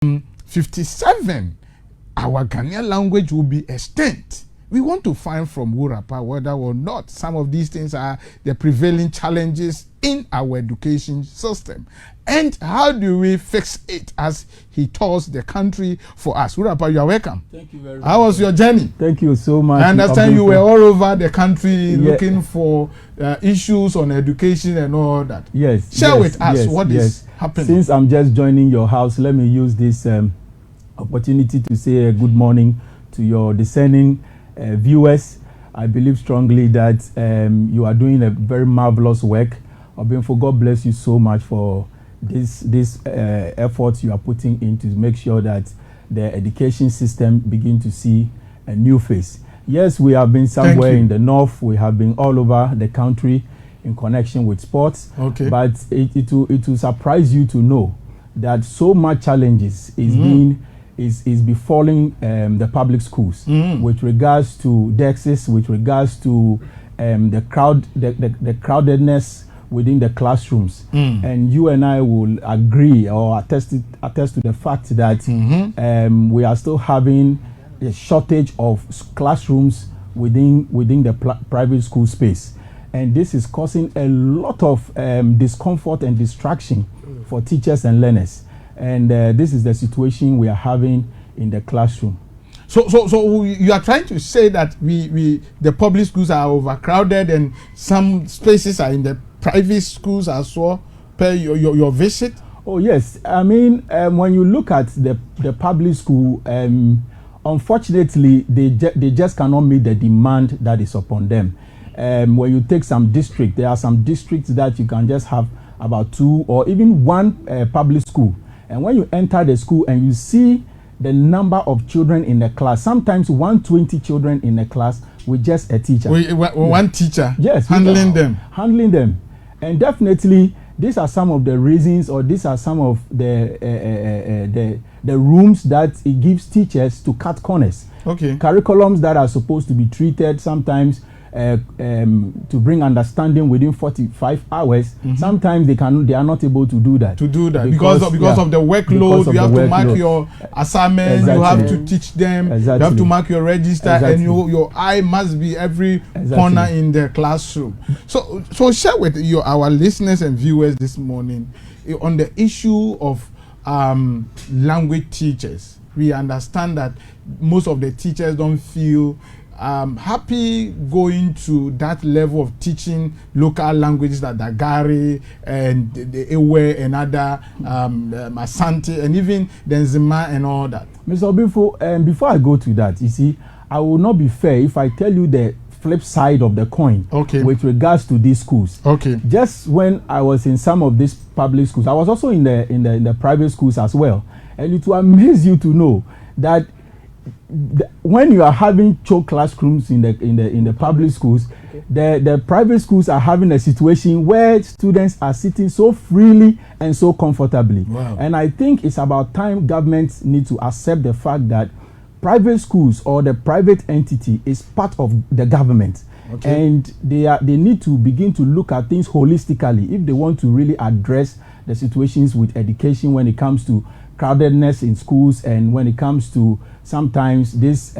57, our Ghanaian language will be extinct. We want to find from Wurapa whether or not some of these things are the prevailing challenges in our education system. And how do we fix it as he tours the country for us? Wurapa, you are welcome. Thank you very much. How was your journey? Thank you so much. I understand you were all over the country looking for issues on education and all that. Yes. Share with us what is happening. Since I'm just joining your house, let me use this opportunity to say a good morning to your discerning viewers. I believe strongly that you are doing a very marvelous work. Obinfo, God bless you so much for this efforts you are putting in to make sure that the education system begin to see a new face. Yes, we have been somewhere in the north. We have been all over the country in connection with sports. Okay. But it will surprise you to know that so much challenges is befalling the public schools with regards to dexes, with regards to the crowdedness within the classrooms. And you and I will agree or attest to the fact that we are still having a shortage of classrooms within the private school space. And this is causing a lot of discomfort and distraction for teachers and learners. And this is the situation we are having in the classroom. So you are trying to say that the public schools are overcrowded and some spaces are in the private schools as well per your visit? Oh yes, I mean when you look at the public school, unfortunately they just cannot meet the demand that is upon them. When you take some district, there are some districts that you can just have about 2 or even 1 public school. And when you enter the school and you see the number of children in the class, sometimes 120 children in a class with just a teacher. One teacher handling them. And definitely, these are some of the reasons, or these are some of the rooms that it gives teachers to cut corners. Okay. Curriculums that are supposed to be treated sometimes to bring understanding within 45 hours. Sometimes they are not able to do that. Because of the workload. You have to mark your assignment. You have to teach them. You have to mark your register, and your eye must be every corner in the classroom. So share with our listeners and viewers this morning on the issue of language teachers. We understand that most of the teachers don't feel happy going to that level of teaching local languages like the Gari and the Ewe and other Asante and even the Nzima and all that. Mr. Obinfo, before I go to that, you see, I will not be fair if I tell you the flip side of the coin with regards to these schools. Okay. Just when I was in some of these public schools, I was also in the private schools as well, and it will amaze you to know that when you are having choke classrooms in the public schools, the private schools are having a situation where students are sitting so freely and so comfortably. Wow. And I think it's about time governments need to accept the fact that private schools or the private entity is part of the government. Okay. And they need to begin to look at things holistically if they want to really address the situations with education when it comes to crowdedness in schools and when it comes to sometimes this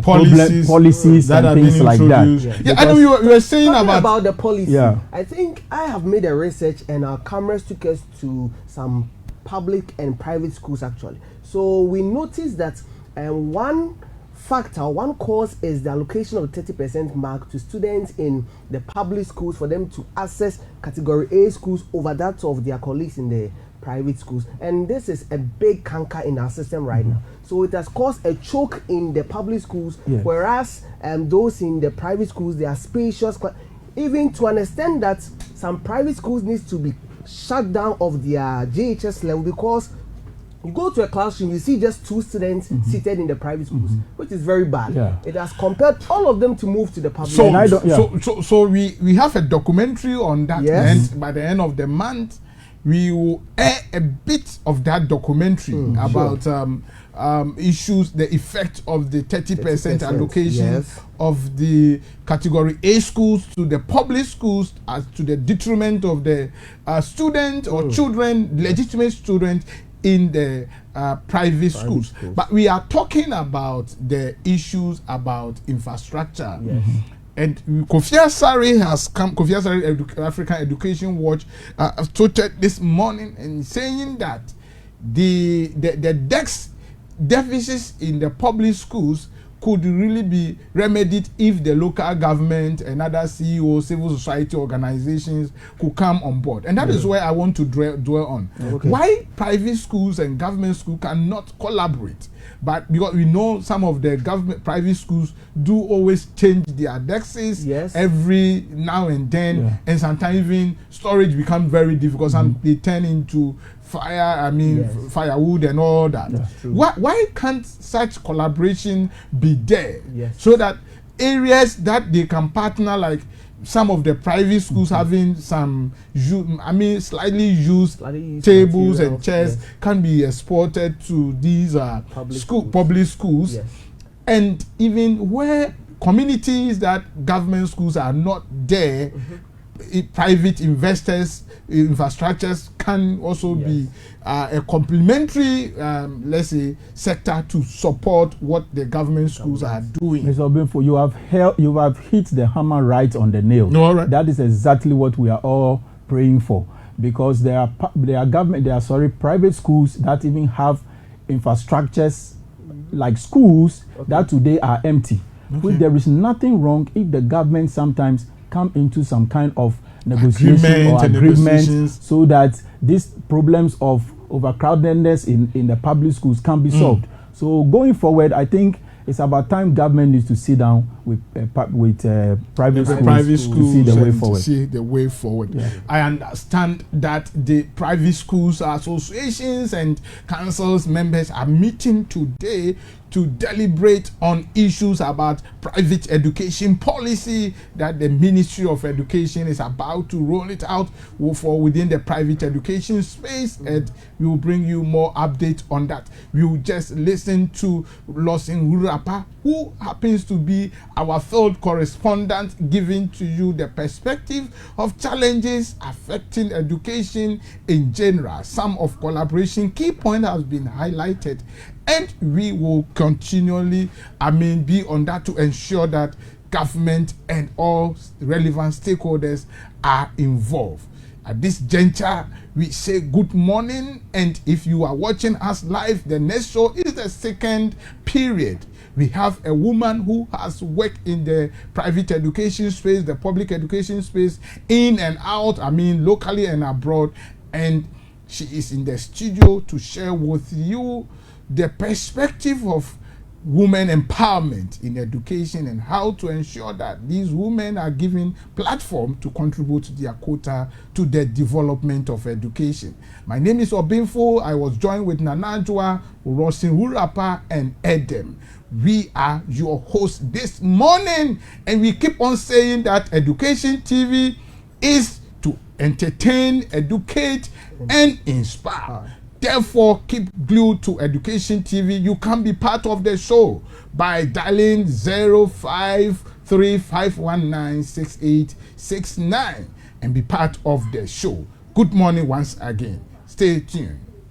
policies and things like that. Yeah, I know you were saying about the policy. Yeah. I think I have made a research and our cameras took us to some public and private schools actually. So we noticed that one cause is the allocation of 30% mark to students in the public schools for them to access category A schools over that of their colleagues in the private schools. And this is a big canker in our system right now. So it has caused a choke in the public schools, whereas those in the private schools, they are spacious, even to understand that some private schools need to be shut down of their JHS level, because you go to a classroom, you see just 2 students seated in the private schools, which is very bad. Yeah. It has compelled all of them to move to the public. So we have a documentary on that. Yes. And by the end of the month, we will air a bit of that documentary about issues, the effect of the 30% allocation of the category A schools to the public schools to the detriment of the students or children, legitimate students in the private schools. But we are talking about the issues about infrastructure. Yes. And Kofi Asare has come, Kofi Asare African Education Watch tweeted this morning and saying that the deficits in the public schools could really be remedied if the local government and other CEOs, civil society organizations could come on board. And that is where I want to dwell on. Okay. Why private schools and government schools cannot collaborate? But because we know some of the private schools do always change their dexes every now and then, and sometimes even storage becomes very difficult. Some they turn into firewood and all that. Why can't such collaboration be there so that areas that they can partner, like some of the private schools having some slightly used tables and chairs can be exported to these public schools, and even where communities that government schools are not there, private investors infrastructures can also be a complementary let's say sector to support what the government schools are doing. Mr. Obinfo, you have hit the hammer right on the nail. That is exactly what we are all praying for, because there are private schools that even have infrastructures like schools that today are empty. Which there is nothing wrong if the government sometimes come into some kind of negotiation or agreement so that these problems of overcrowdedness in the public schools can be solved. So going forward, I think it's about time government needs to sit down with private schools to see the way forward. I understand that the private schools associations and councils members are meeting today to deliberate on issues about private education policy that the Ministry of Education is about to roll it out for within the private education space, and we will bring you more updates on that. We will just listen to Lawson Wurapa, who happens to be our field correspondent, giving to you the perspective of challenges affecting education in general. Some of collaboration key point has been highlighted, and we will continually be on that to ensure that government and all relevant stakeholders are involved. At this juncture, we say good morning, and if you are watching us live, the next show is the second period. We have a woman who has worked in the private education space, the public education space, in and out, locally and abroad, and she is in the studio to share with you the perspective of women empowerment in education and how to ensure that these women are given platform to contribute their quota to the development of education. My name is Obinfo. I was joined with Nanajua, Lawson Wurapa, and Edem. We are your hosts this morning, and we keep on saying that Education TV is to entertain, educate, and inspire. Therefore, keep glued to Education TV. You can be part of the show by dialing 0535196869 and be part of the show. Good morning once again. Stay tuned.